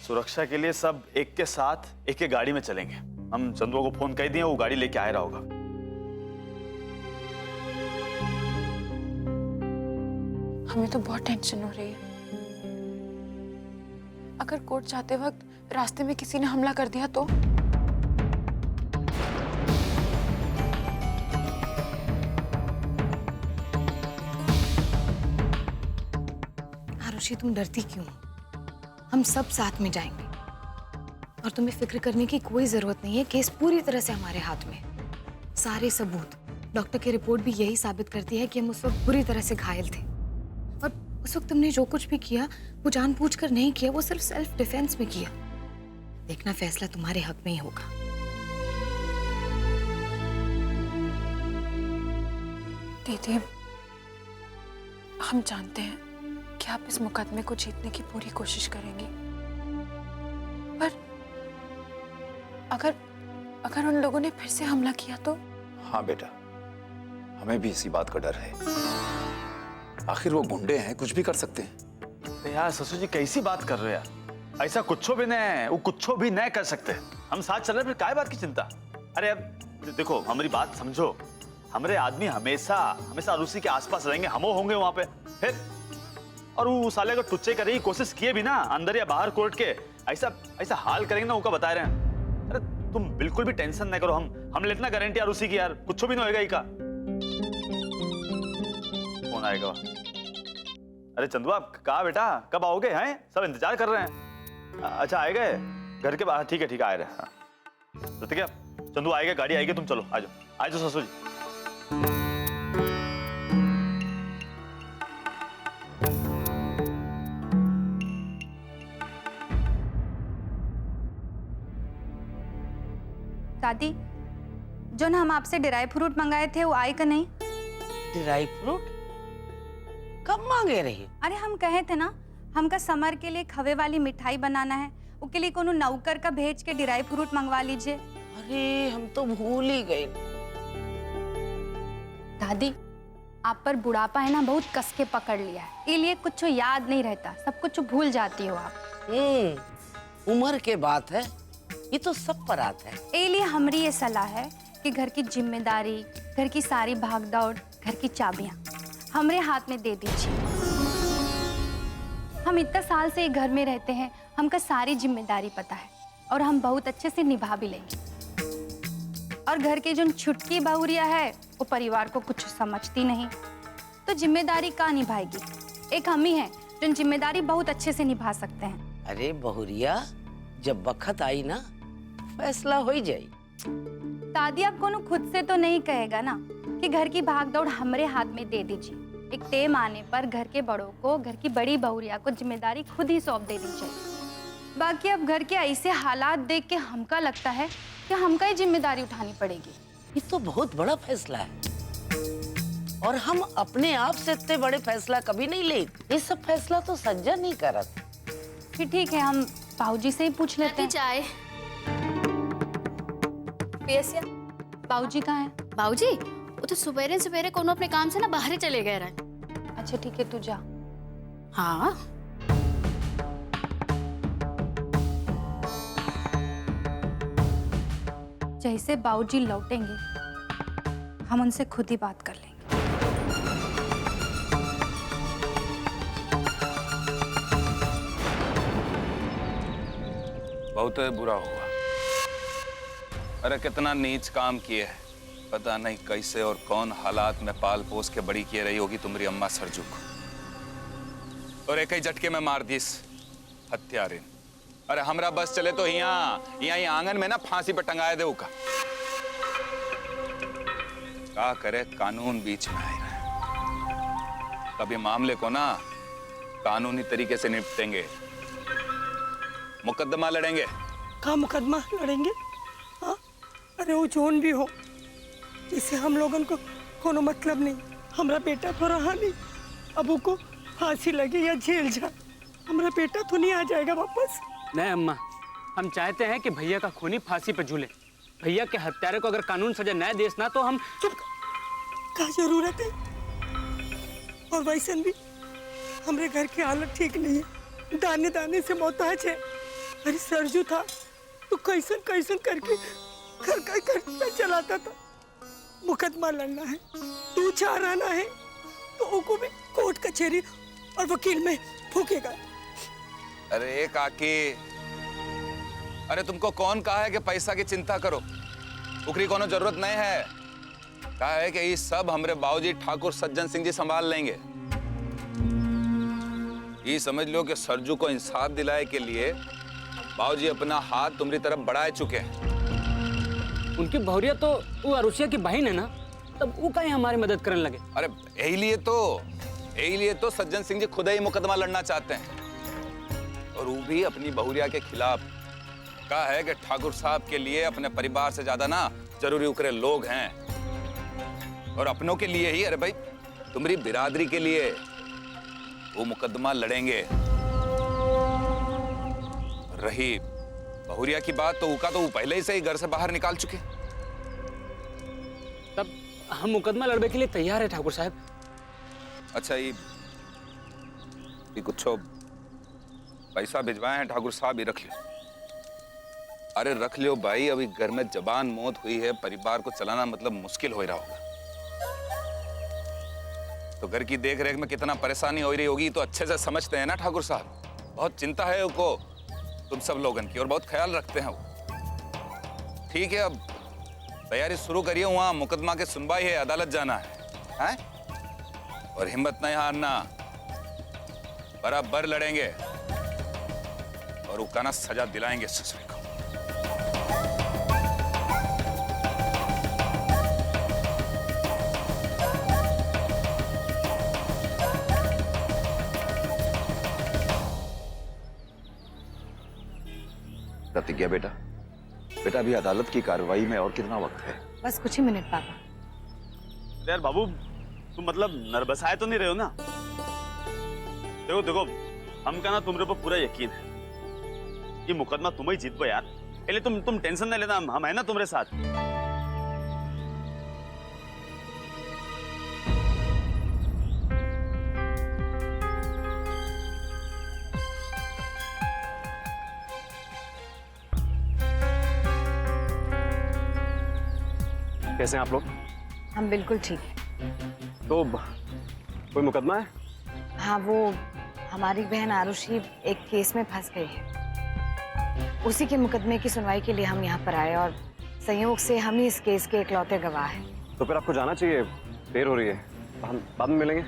सुरक्षा के लिए सब एक के साथ एक गाड़ी में चलेंगे। हम चंदुआ को फोन कर दिए, वो गाड़ी लेके आ रहा होगा। हमें तो बहुत टेंशन हो रही है। अगर कोर्ट जाते वक्त रास्ते में किसी ने हमला कर दिया तो? आरुषि, तुम डरती क्यों? हम सब साथ में जाएंगे और तुम्हें फिक्र करने की कोई जरूरत नहीं है। केस पूरी तरह से हमारे हाथ में। सारे सबूत, डॉक्टर की रिपोर्ट भी यही साबित करती है कि हम उस वक्त बुरी तरह से घायल थे और उस वक्त तुमने जो कुछ भी किया वो जानबूझकर नहीं किया, वो सिर्फ सेल्फ डिफेंस में किया। देखना, फैसला तुम्हारे हक में ही होगा। दीदी, हम जानते हैं कि आप इस मुकदमे को जीतने की पूरी कोशिश करेंगी, पर अगर उन लोगों ने फिर से हमला किया तो? हाँ बेटा, हमें भी इसी बात का डर है। आखिर वो गुंडे हैं, कुछ भी कर सकते हैं। तो यार ससुर जी कैसी बात कर रहे हो यार? ऐसा कुछो भी नहीं, वो कुछो भी नहीं कर सकते। हम साथ चल रहे, फिर काय बात की चिंता? अरे अब देखो, हमारी बात समझो। हमारे आदमी हमेशा हमेशा आरुषि के आसपास रहेंगे, हम होंगे वहां पे। फिर और वो साले को टुच्चे करने की कोशिश किए भी ना, अंदर या बाहर कोर्ट के, ऐसा हाल करेंगे ना, उनका बता रहे हैं। अरे तुम बिल्कुल भी टेंशन नहीं करो, हम लेतना गारंटी आरुषि की यार, कुछ भी नहीं होएगा। ही का कौन आएगा? अरे चंदुआ, कहा बेटा, कब आओगे? हैं सब इंतजार कर रहे हैं। अच्छा आए गए घर के बाहर? ठीक है आ रहे हैं। तो ठीक है, चंदू आएगा, गाड़ी आएगी, तुम चलो, आ जाओ ससुर जी। दादी, जो ना हम आपसे ड्राई फ्रूट मंगाए थे वो आए का नहीं? ड्राई फ्रूट कब मांगे रही? अरे हम कहे थे ना, हमका समर के लिए खवे वाली मिठाई बनाना है, उसके लिए कोनो नौकर का भेज के ड्राई फ्रूट मंगवा लीजिए। अरे हम तो भूल ही गए। दादी, आप पर बुढ़ापा है ना, बहुत कस के पकड़ लिया है, इसलिए कुछ याद नहीं रहता, सब कुछ भूल जाती हो आप। उम्र के बात है, ये तो सब पर आता है। इसलिए हमारी ये सलाह है कि घर की जिम्मेदारी, घर की सारी भागदौड़, घर की चाबियां हमारे हाथ में दे दीजिए। हम इतना साल से एक घर में रहते हैं, हमका सारी जिम्मेदारी पता है और हम बहुत अच्छे से निभा भी लेंगे। और घर की जो छुटकी बहुरिया है वो परिवार को कुछ समझती नहीं, तो जिम्मेदारी का निभाएगी? एक हम ही हैं जो जिम्मेदारी बहुत अच्छे से निभा सकते हैं। अरे बहुरिया, जब वक्त आई ना, फैसला हो ही जाए। दादी, आप कोनो खुद से तो नहीं कहेगा ना कि घर की भागदौड़ हमारे हाथ में दे दीजिए? एक टेम आने पर घर के बड़ों को, घर की बड़ी बहुरिया को जिम्मेदारी खुद ही सौंप देनी चाहिए। बाकी अब घर के ऐसे हालात देख के हमका लगता है कि हमका ही जिम्मेदारी उठानी पड़ेगी। ये तो बहुत बड़ा फैसला है और हम अपने आप से इतने बड़े फैसला कभी नहीं ले। ये सब फैसला तो सज्जन नहीं करत। फिर ठीक है, हम बाबूजी से ही पूछ लेते हैं। चाय बाबूजी कहाँ हैं? बाबूजी वो तो सुबेरे सुबेरे कोनो अपने काम से ना बाहर ही चले गए रहे। अच्छा ठीक है, तू जा। हाँ जैसे बाबूजी लौटेंगे हम उनसे खुद ही बात कर लेंगे। बहुत बुरा हुआ। अरे कितना नीच काम किए है, पता नहीं कैसे और कौन हालात में पाल पोस के बड़ी किए रही होगी तुम्हारी अम्मा सरजू को, और एक ही झटके में मार दी हत्यारे। अरे हमरा बस चले तो यहाँ आंगन में ना फांसी पे टंगाए दे उका। क्या करे, कानून बीच में आए रहे। कभी मामले को ना कानूनी तरीके से निपटेंगे, मुकदमा लड़ेंगे। का मुकदमा लड़ेंगे? हाँ, अरे वो जोन भी हो, इससे हम लोगन को कोनो मतलब नहीं। हमारा बेटा तो रहा नहीं, अब उसको फांसी लगे या जेल जाए, हमारा बेटा तो नहीं आ जाएगा वापस। नहीं अम्मा, हम चाहते हैं कि भैया का खूनी फांसी पर झूले। भैया के हत्यारे को अगर कानून सजा न देस ना तो हम चुप। क्या जरूरत है? और वैसे भी हमारे घर की हालत ठीक नहीं है, दाने दाने से मोहताज है। अरे सरजू था तो कैसन कैसन करके घर का खर्चा चलाता था। मुकदमा लड़ना है, 2-4 आना है तो उनको भी कोर्ट कचहरी और वकील में फूकेगा। अरे काकी, अरे तुमको कौन कहा है कि पैसा की चिंता करो? उकरी कोनो जरूरत नहीं है। कहा है कि ये सब हमरे बाबूजी ठाकुर सज्जन सिंह जी संभाल लेंगे। ये समझ लो कि सरजू को इंसाफ दिलाए के लिए बाबूजी अपना हाथ तुम्हारी तरफ बढ़ाए चुके हैं। उनकी बहुरिया तो वो अरुषिया की बहन है ना, तब वो कहीं हमारी मदद करने लगे। अरे यही लिए तो सज्जन सिंह जी खुद ही मुकदमा लड़ना चाहते हैं, और वो भी अपनी बहुरिया के खिलाफ। कहा है कि ठाकुर साहब के लिए अपने परिवार से ज्यादा ना जरूरी उकरे लोग हैं, और अपनों के लिए ही, अरे भाई तुम्हारी बिरादरी के लिए वो मुकदमा लड़ेंगे। रही बहुरिया की बात, तो उका तो वो पहले ही से ही घर से बाहर निकाल चुके। तब हम मुकदमा लड़ने के लिए तैयार है ठाकुर साहब। अच्छा, ये कुछ पैसा भिजवाए हैं ठाकुर साहब, ये रख लियो। अरे रख लियो भाई, अभी घर में जबान मौत हुई है, परिवार को चलाना मतलब मुश्किल हो रहा होगा। तो घर की देख रेख में कितना परेशानी हो रही होगी तो अच्छे से समझते हैं ना ठाकुर साहब। बहुत चिंता है उनको तुम सब लोगन की, और बहुत ख्याल रखते हैं वो। ठीक है, अब तैयारी शुरू करिए। वहां मुकदमा की सुनवाई है, अदालत जाना है? और हिम्मत नहीं हारना, बराबर लड़ेंगे और वो काना सजा दिलाएंगे ससुरी को। प्रतिज्ञा बेटा, बेटा अभी अदालत की कार्रवाई में और कितना वक्त है? बस कुछ ही मिनट पापा। यार बाबू, तुम मतलब नर्वस आए तो नहीं रहे हो ना? देखो देखो, हमका ना तुम्हारे ऊपर पूरा यकीन है। ये मुकदमा तुम ही जीत पाओ यार। पहले तुम टेंशन नहीं लेना, हम है ना तुम्हारे साथ। कैसे हैं आप लोग? हम बिल्कुल ठीक हैं। तो कोई मुकदमा है? हाँ, वो हमारी बहन आरुषि एक केस में फंस गई है। उसी के मुकदमे की सुनवाई के लिए हम यहाँ पर आए, और संयोग से हम ही इस केस के इकलौते गवाह हैं। तो फिर आपको जाना चाहिए, देर हो रही है। हम बाद में मिलेंगे।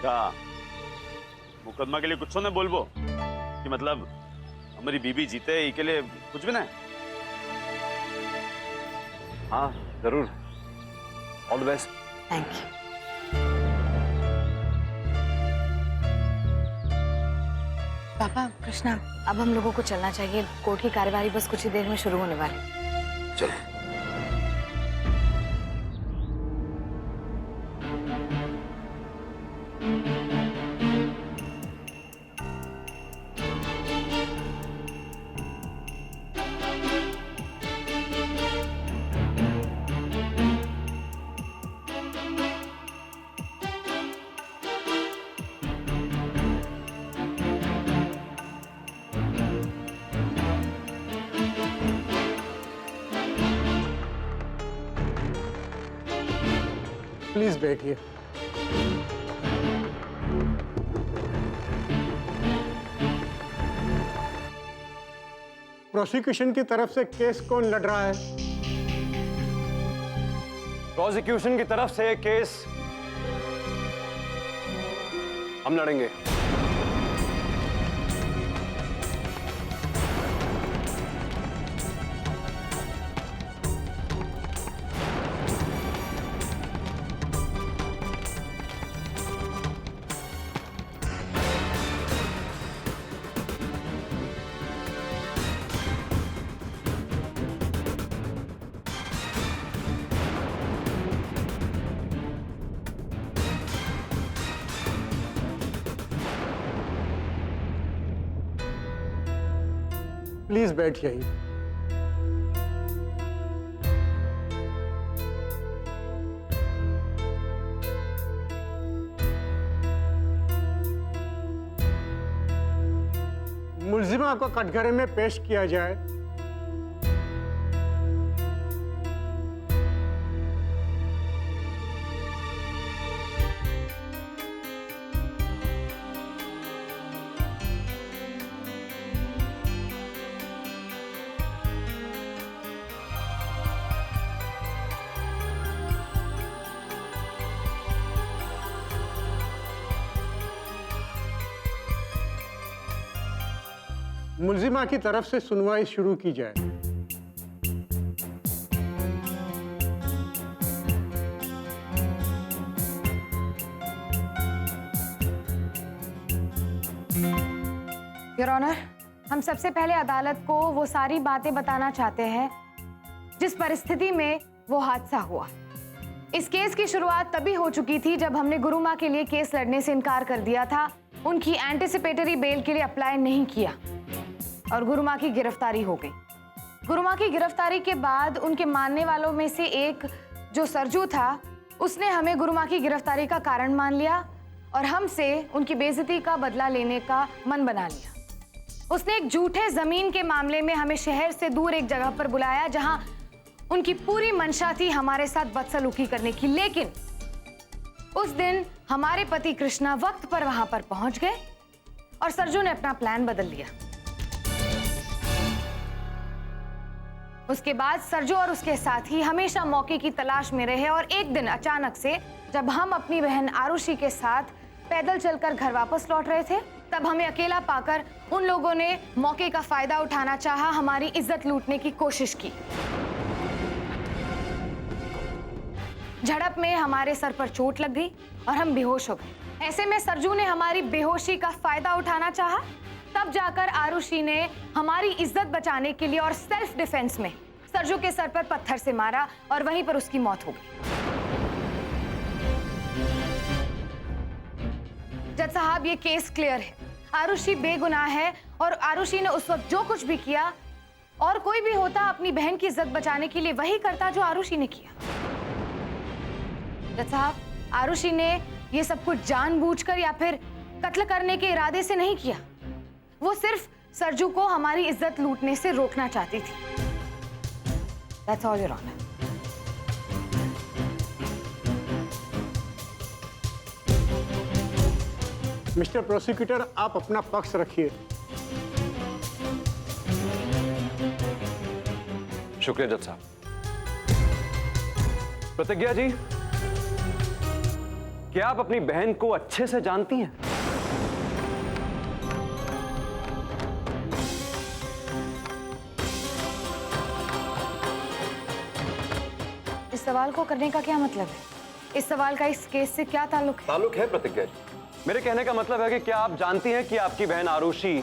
क्या मुकदमा के लिए कुछ न बोलबो कि मतलब हमारी बीबी जीते ही के लिए कुछ भी ना? हाँ जरूर, all the best. Thank you. पापा, कृष्णा, अब हम लोगों को चलना चाहिए। कोर्ट की कार्यवाही बस कुछ ही देर में शुरू होने वाली है। चलो। प्लीज बैठिए। प्रोसिक्यूशन की तरफ से केस कौन लड़ रहा है? प्रोसिक्यूशन की तरफ से केस हम लड़ेंगे। प्लीज बैठ यहीं। मुलजिमा को कटघरे में पेश किया जाए। मुलजिमा की तरफ से सुनवाई शुरू की जाए। योर ऑनर, हम सबसे पहले अदालत को वो सारी बातें बताना चाहते हैं जिस परिस्थिति में वो हादसा हुआ। इस केस की शुरुआत तभी हो चुकी थी जब हमने गुरुमा के लिए केस लड़ने से इनकार कर दिया था, उनकी एंटिसिपेटरी बेल के लिए अप्लाई नहीं किया और गुरुमा की गिरफ्तारी हो गई। गुरुमा की गिरफ्तारी के बाद उनके मानने वालों में से एक जो सरजू था, उसने हमें गुरुमा की गिरफ्तारी का कारण मान लिया और हमसे उनकी बेइज्जती का बदला लेने का मन बना लिया। उसने एक झूठे जमीन के मामले में हमें शहर से दूर एक जगह पर बुलाया जहां उनकी पूरी मंशा थी हमारे साथ बदसलूकी करने की, लेकिन उस दिन हमारे पति कृष्णा वक्त पर वहां पर पहुंच गए और सरजू ने अपना प्लान बदल लिया। उसके बाद सरजू और उसके साथी हमेशा मौके की तलाश में रहे और एक दिन अचानक से जब हम अपनी बहन आरुषि के साथ पैदल चलकर घर वापस लौट रहे थे, तब हमें अकेला पाकर उन लोगों ने मौके का फायदा उठाना चाहा, हमारी इज्जत लूटने की कोशिश की। झड़प में हमारे सर पर चोट लग गई और हम बेहोश हो गए। ऐसे में सरजू ने हमारी बेहोशी का फायदा उठाना चाहा, तब जाकर आरुषि ने हमारी इज्जत बचाने के लिए और सेल्फ डिफेंस में सरजू के सर पर पत्थर से मारा और वहीं पर उसकी मौत हो गई। जज साहब, ये केस क्लियर है, आरुषि बेगुनाह है और आरुषि ने उस वक्त जो कुछ भी किया और कोई भी होता अपनी बहन की इज्जत बचाने के लिए वही करता जो आरुषि ने किया। जज साहब, आरुषि ने ये सब कुछ जानबूझकर या फिर कत्ल करने के इरादे से नहीं किया, वो सिर्फ सरजू को हमारी इज्जत लूटने से रोकना चाहती थी। That's all, Your Honor. Mister prosecutor, आप अपना पक्ष रखिए। शुक्रिया जज साहब। प्रतिज्ञा जी, क्या आप अपनी बहन को अच्छे से जानती हैं? इस सवाल को करने का क्या मतलब है? इस सवाल का इस केस से क्या ताल्लुक है? ताल्लुक है प्रतिज्ञा जी। मेरे कहने का मतलब है कि क्या आप जानती हैं कि आपकी बहन आरुषि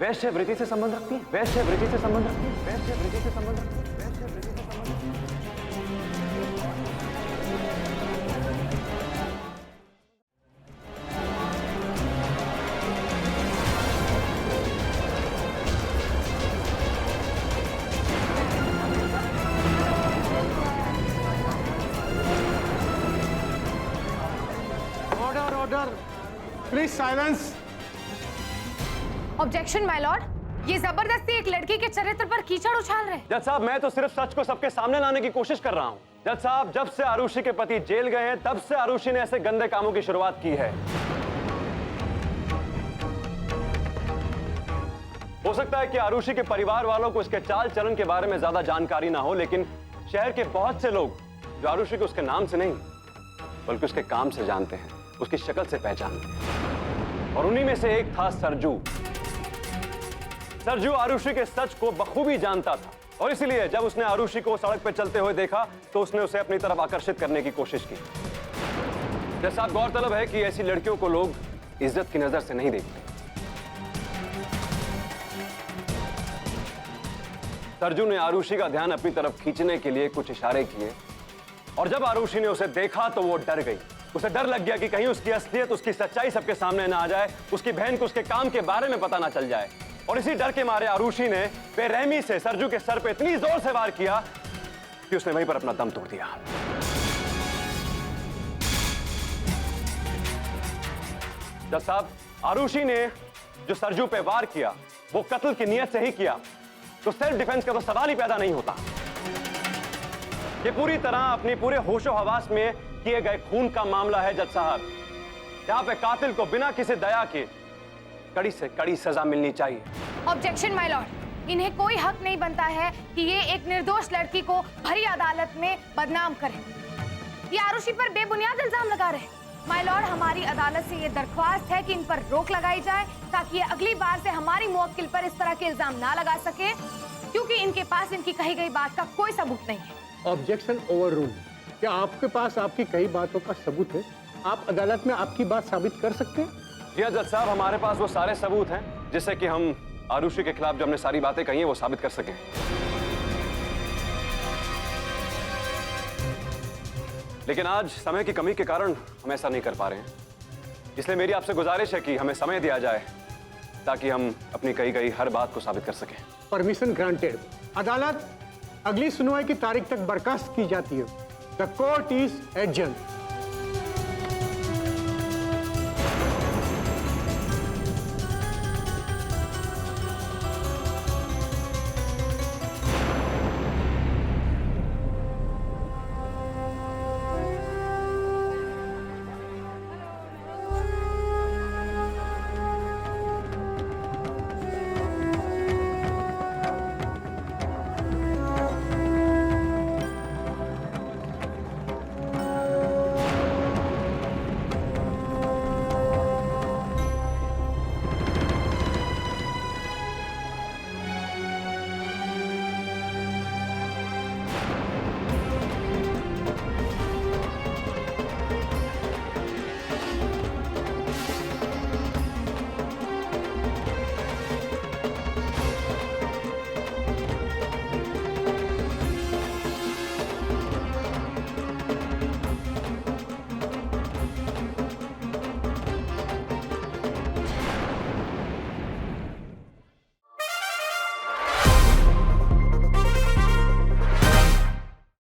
वैश्यवृत्ति से संबंध रखती है? वैश्यवृत्ति से संबंध रखती है? वैश्यवृत्ति से संबंध रखती है? वैश्यवृत्ति से संबंध रखती है? Please silence. Objection my Lord, ये जबरदस्ती एक लड़की के चरित्र पर कीचड़ उछाल रहे। जज साहब, मैं तो सिर्फ सच को सबके सामने लाने की कोशिश कर रहा हूं। जज साहब, जब से आरुषि के पति जेल गए हैं तब से आरुषि ने ऐसे गंदे कामों की शुरुआत की है। हो सकता है कि आरुषि के परिवार वालों को इसके चाल चलन के बारे में ज्यादा जानकारी ना हो, लेकिन शहर के बहुत से लोग जो आरुषि को उसके नाम से नहीं बल्कि उसके काम से जानते हैं, उसकी शक्ल से पहचानते हैं। और उन्हीं में से एक था सरजू। सरजू आरुषि के सच को बखूबी जानता था और इसलिए जब उसने आरुषि को सड़क पर चलते हुए देखा तो उसने उसे अपनी तरफ आकर्षित करने की कोशिश की। जैसा गौरतलब है कि ऐसी लड़कियों को लोग इज्जत की नजर से नहीं देखते। सरजू ने आरुषि का ध्यान अपनी तरफ खींचने के लिए कुछ इशारे किए और जब आरुषि ने उसे देखा तो वो डर गई। उसे डर लग गया कि कहीं उसकी असलियत, उसकी सच्चाई सबके सामने ना आ जाए, उसकी बहन को उसके काम के बारे में पता ना चल जाए। और इसी डर के मारे आरुषि ने बेरहमी से सरजू के सर पे इतनी जोर से वार किया कि उसने वहीं पर अपना दम तोड़ दिया। जज साहब, आरुषि ने जो सरजू पे वार किया वो कत्ल की नीयत से ही किया, तो सेल्फ डिफेंस का तो सवाल ही पैदा नहीं होता। ये पूरी तरह अपनी पूरे होशो हवास में किए गए खून का मामला है जज साहब। यहाँ पे कातिल को बिना किसी दया के कड़ी से कड़ी सजा मिलनी चाहिए। ऑब्जेक्शन माय लॉर्ड, इन्हें कोई हक नहीं बनता है कि ये एक निर्दोष लड़की को भरी अदालत में बदनाम करें। ये आरुषि पर बेबुनियाद इल्जाम लगा रहे हैं। माय लॉर्ड, हमारी अदालत से ये दरख्वास्त है कि इन पर रोक लगाई जाए ताकि ये अगली बार से हमारी मुवक्किल पर इस तरह के इल्जाम ना लगा सके, क्योंकि इनके पास इनकी कही गई बात का कोई सबूत नहीं है। Objection overruled. क्या आपके पास आपकी कई बातों का सबूत है? आप अदालत में आपकी बात साबित कर सकते हैं? जी जज साहब, हमारे पास वो सारे सबूत हैं जिससे कि हम आरुषि के खिलाफ जो हमने सारी बातें कही हैं वो साबित कर सकें। लेकिन आज समय की कमी के कारण हम ऐसा नहीं कर पा रहे हैं, इसलिए मेरी आपसे गुजारिश है कि हमें समय दिया जाए ताकि हम अपनी कही गई हर बात को साबित कर सकें। Permission granted. अदालत अगली सुनवाई की तारीख तक बर्खास्त की जाती है। The court is adjourn.